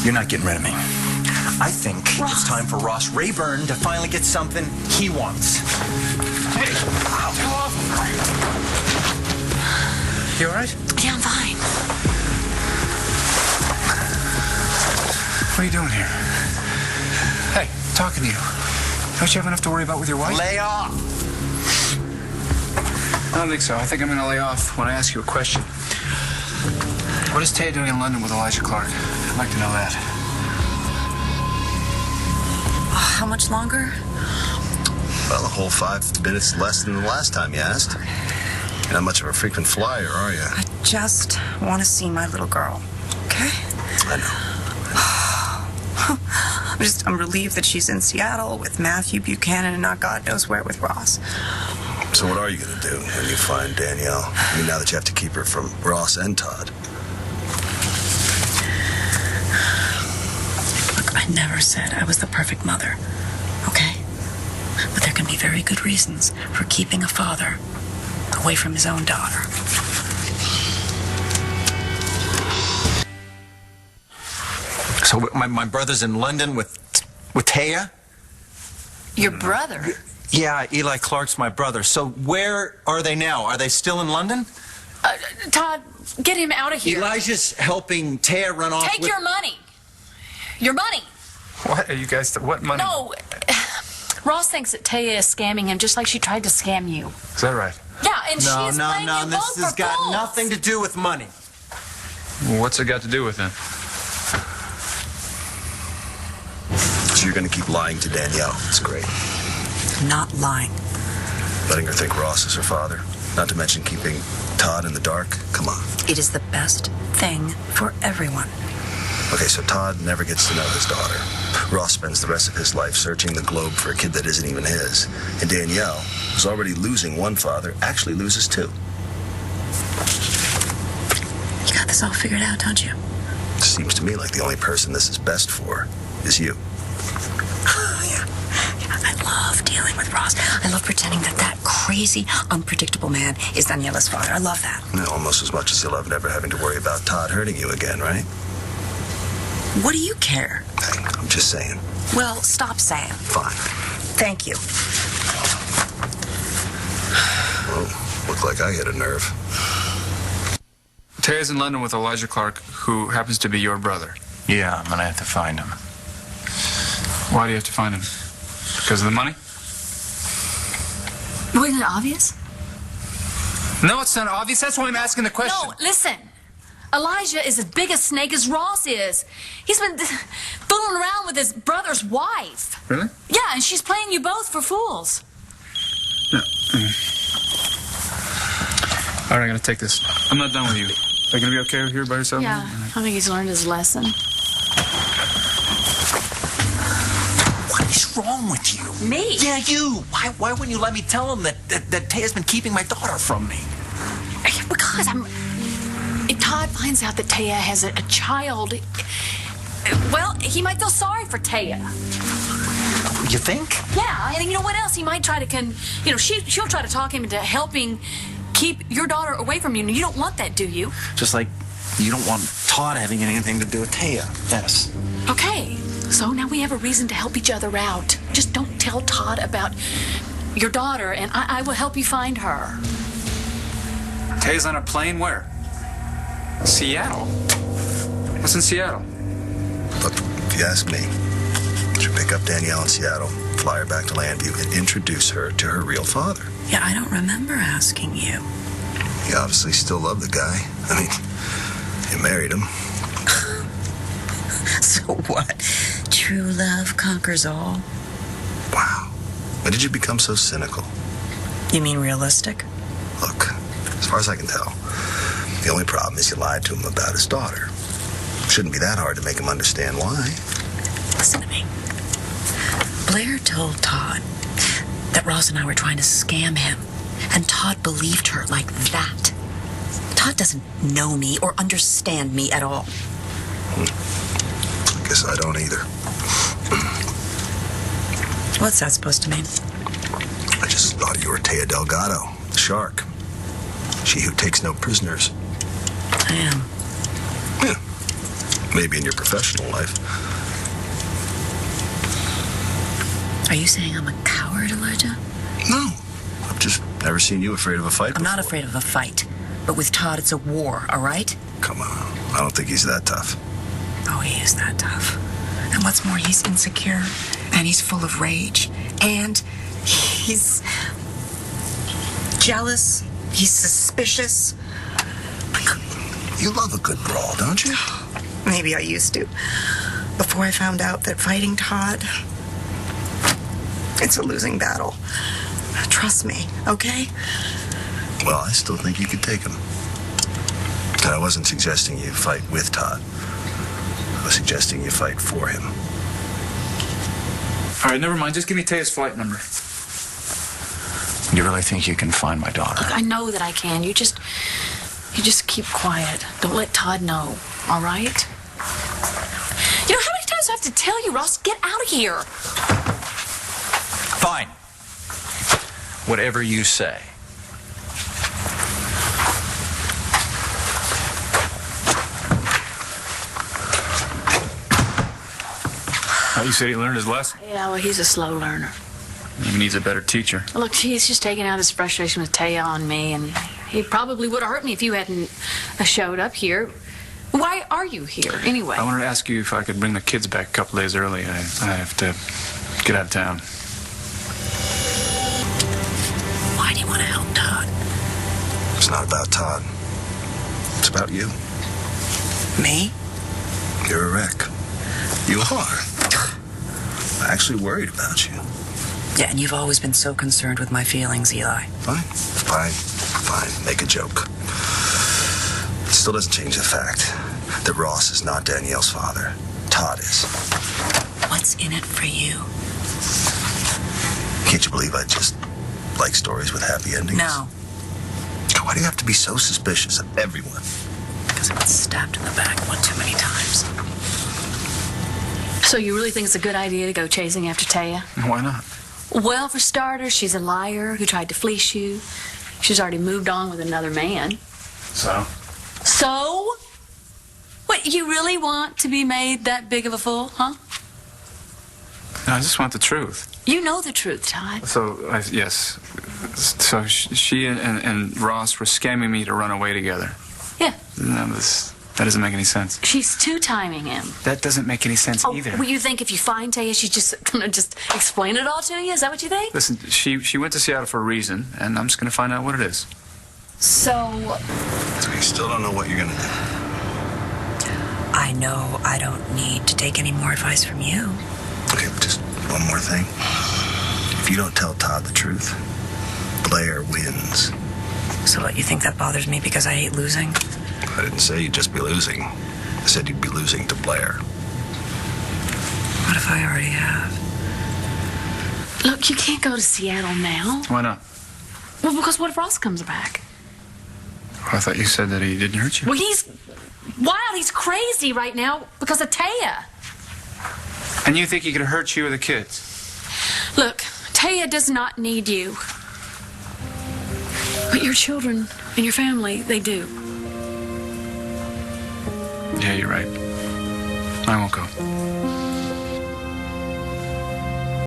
You're not getting rid of me. I think it's time for Ross Rayburn to finally get something he wants. Hey! You all right? Yeah, I'm fine. What are you doing here? Hey, talking to you. Don't you have enough to worry about with your wife? Lay off! I don't think so. I think I'm going to lay off when I ask you a question. What is Taya doing in London with Elijah Clark? I'd like to know that. How much longer? Well, a whole 5 minutes less than the last time you asked. You're not much of a frequent flyer, are you? I just want to see my little girl, okay? I know. I'm relieved that she's in Seattle with Matthew Buchanan and not God knows where with Ross. So what are you going to do when you find Danielle? I mean, now that you have to keep her from Ross and Todd. Look, I never said I was the perfect mother, okay? But there can be very good reasons for keeping a father away from his own daughter. So my brother's in London with Taya? Your brother? Yeah, Eli Clark's my brother. So where are they now? Are they still in London? Todd, get him out of here. Elijah's helping Taya run off Take your money. Your money. What are you guys... What money? No. Ross thinks that Taya is scamming him just like she tried to scam you. Is that right? Yeah, and she's playing you this both has for got fools. nothing to do with money. Well, what's it got to do with it? So you're going to keep lying to Danielle. It's great. Not lying. Letting her think Ross is her father. Not to mention keeping Todd in the dark. Come on. It is the best thing for everyone. Okay, so Todd never gets to know his daughter. Ross spends the rest of his life searching the globe for a kid that isn't even his. And Danielle, who's already losing one father, actually loses two. You got this all figured out, don't you? Seems to me like the only person this is best for is you. Yeah, I love dealing with Ross. I love pretending that crazy, unpredictable man is Daniela's father. I love that. Almost as much as you love never having to worry about Todd hurting you again, right? What do you care? Hey, I'm just saying. Well, stop saying. Fine. Thank you. Well, looked like I hit a nerve. Taya's in London with Elijah Clark, who happens to be your brother. Yeah, I'm gonna have to find him. Why do you have to find him? Because of the money? Wasn't it obvious? No, it's not obvious. That's why I'm asking the question. No, listen. Elijah is as big a snake as Ross is. He's been fooling around with his brother's wife. Really? Yeah, and she's playing you both for fools. No. All right, I'm going to take this. I'm not done with you. Are you going to be okay here by yourself? Yeah, I think he's learned his lesson. What is wrong with you? Me? Yeah, you. Why wouldn't you let me tell him that Taya's been keeping my daughter from me? Because if Todd finds out that Taya has a child, well, he might feel sorry for Taya. You think? Yeah, and you know what else? He might try to she'll try to talk him into helping keep your daughter away from you. And you don't want that, do you? Just like you don't want Todd having anything to do with Taya. Yes. Okay, so now we have a reason to help each other out. Just don't tell Todd about your daughter, and I will help you find her. Taya's on a plane where? Seattle? What's in Seattle? Look, if you ask me, you should pick up Danielle in Seattle, fly her back to Landview, and introduce her to her real father. Yeah, I don't remember asking you. You obviously still love the guy. I mean, you married him. So what? True love conquers all? Wow. When did you become so cynical? You mean realistic? Look, as far as I can tell, the only problem is you lied to him about his daughter. Shouldn't be that hard to make him understand why. Listen to me. Blair told Todd that Ross and I were trying to scam him, and Todd believed her like that. Todd doesn't know me or understand me at all. Guess I don't either. What's that supposed to mean? I just thought you were Taya Delgado, the shark. She who takes no prisoners. I am. Yeah. Maybe in your professional life. Are you saying I'm a coward, Elijah? No. I've just never seen you afraid of a fight I'm before. not afraid of a fight. But with Todd, it's a war, all right? Come on. I don't think he's that tough. Oh, he is that tough. And what's more, he's insecure. And he's full of rage. And he's jealous. He's suspicious. You love a good brawl, don't you? Maybe I used to. Before I found out that fighting Todd, it's a losing battle. Trust me, okay? Well, I still think you could take him. And I wasn't suggesting you fight with Todd. I was suggesting you fight for him. All right, never mind. Just give me Taya's flight number. You really think you can find my daughter? Look, I know that I can. You just keep quiet. Don't let Todd know, all right? You know, how many times do I have to tell you, Ross? Get out of here. Fine. Whatever you say. Oh, you said he learned his lesson. Yeah, well, he's a slow learner. He needs a better teacher. Look, he's just taking out his frustration with Taya on me, and he probably would have hurt me if you hadn't showed up here. Why are you here, anyway? I wanted to ask you if I could bring the kids back a couple days early. I have to get out of town. Why do you want to help Todd? It's not about Todd. It's about you. Me? You're a wreck. You are. I'm actually worried about you. Yeah, and you've always been so concerned with my feelings, Eli. Fine. Make a joke. It still doesn't change the fact that Ross is not Danielle's father. Todd is. What's in it for you? Can't you believe I just like stories with happy endings? No, Why do you have to be so suspicious of everyone? because I've been stabbed in the back one too many times. So you really think it's a good idea to go chasing after Taya? Why not? Well, for starters, she's a liar who tried to fleece you. She's already moved on with another man. So? So? What, you really want to be made that big of a fool, huh? No, I just want the truth. You know the truth, Todd. So, yes. So she and Ross were scamming me to run away together. Yeah. No, that doesn't make any sense. She's two-timing him. That doesn't make any sense either. Well, you think if you find Taya, she's just gonna just explain it all to you? Is that what you think? Listen, she went to Seattle for a reason, and I'm just going to find out what it is. So, We still don't know what you're gonna do. I know I don't need to take any more advice from you. Okay, but just one more thing. If you don't tell Todd the truth, Blair wins. So what, you think that bothers me because I hate losing? I didn't say you'd just be losing. I said you'd be losing to Blair. What if I already have? look, you can't go to Seattle now. Why not? Well, because what if Ross comes back? I thought you said that he didn't hurt you. Well, he's wild. He's crazy right now because of Taya. And you think he could hurt you or the kids? Look, Taya does not need you. But your children and your family, they do. Yeah, you're right. I won't go.